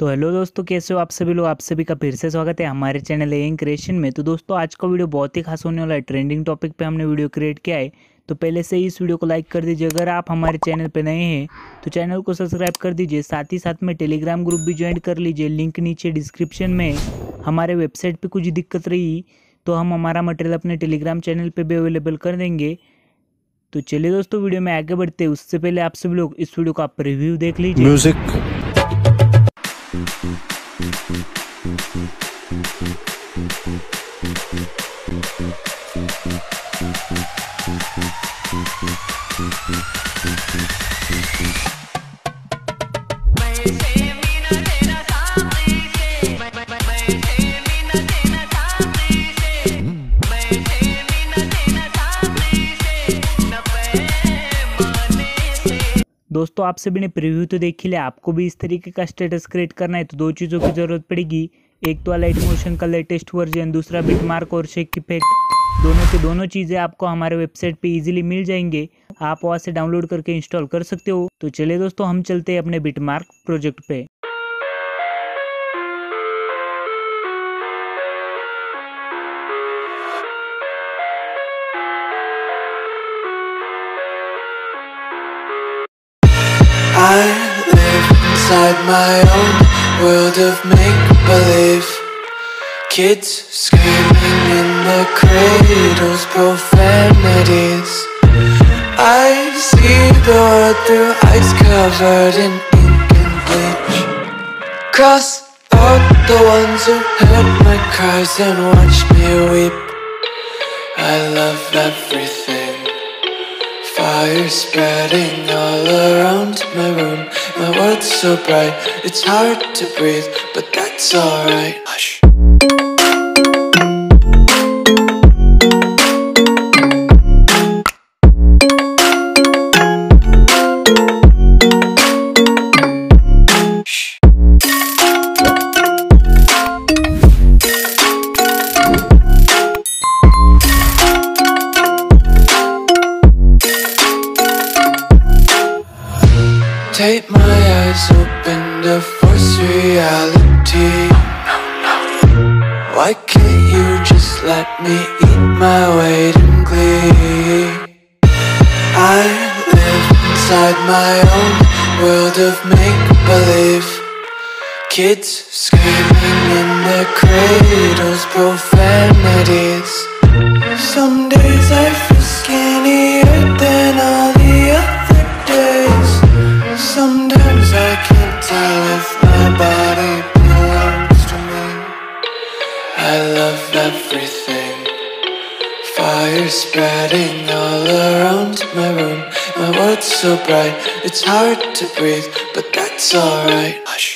तो हेलो दोस्तों, कैसे हो आप सभी लोग। आप सभी का फिर से स्वागत है हमारे चैनल एलिंग क्रिएशन में। तो दोस्तों आज का वीडियो बहुत ही खास होने वाला है। ट्रेंडिंग टॉपिक पे हमने वीडियो क्रिएट किया है, तो पहले से ही इस वीडियो को लाइक कर दीजिए। अगर आप हमारे चैनल पे नए हैं तो चैनल को सब्सक्राइब कर दीजिए। साथ ही साथ में टेलीग्राम ग्रुप भी ज्वाइन कर लीजिए, लिंक नीचे डिस्क्रिप्शन में। हमारे वेबसाइट पर कुछ दिक्कत रही तो हम हमारा मटेरियल अपने टेलीग्राम चैनल पर भी अवेलेबल कर देंगे। तो चलिए दोस्तों वीडियो में आगे बढ़ते हैं। उससे पहले आप सभी लोग इस वीडियो का आप रिव्यू देख लीजिए। म्यूजिक दोस्तों आप सभी ने प्रीव्यू तो देख ही लिया। आपको भी इस तरीके का स्टेटस क्रिएट करना है तो दो चीज़ों की ज़रूरत पड़ेगी। एक तो अलाइट मोशन का लेटेस्ट वर्जन, दूसरा बिटमार्क और शेक इफेक्ट। दोनों की दोनों चीज़ें आपको हमारे वेबसाइट पे इजीली मिल जाएंगे। आप वहाँ से डाउनलोड करके इंस्टॉल कर सकते हो। तो चलिए दोस्तों हम चलते हैं अपने बिटमार्क प्रोजेक्ट पे। I live inside my own world of make-believe. Kids screaming in their cradles, profanities. I see the world through ice covered in ink and bleach. Cross out the ones who heard my cries and watched me weep. I love everything. Fire spreading all around my room. My world's so bright, it's hard to breathe, but that's alright. Hush. Tape my eyes open to force reality. Why can't you just let me eat my weight in glee? I live inside my own world of make-believe. Kids screaming in their cradles, profanities. Some days I feel skinnier than all the other days. Sometimes I can't tell if my body belongs to me. I love everything. Fire spreading all around my room. My world's so bright, it's hard to breathe, but that's alright. Hush.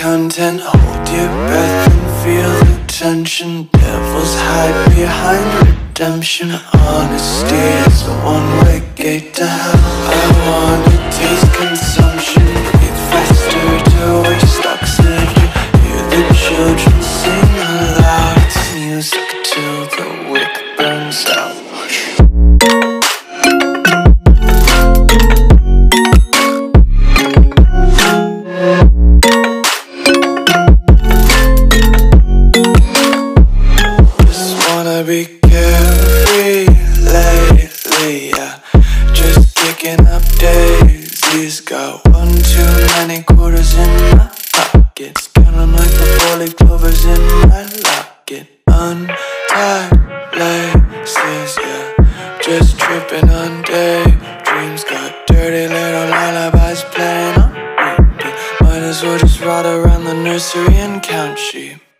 Content, hold your breath and feel the tension. Devils hide behind redemption. Honesty is a one-way gate to hell. I wanna taste consumption. Breathe faster to waste oxygen. Hear the children sing aloud. It's music till the wick burns out. Be carefree lately, yeah. Just picking up daisies. Got one too many quarters in my pockets. Count 'em like the 4-leaf clovers in my locket. Untied laces, yeah. Just tripping on daydreams. Got dirty little lullabies playing on repeat. Might as well just ride around the nursery and count sheep.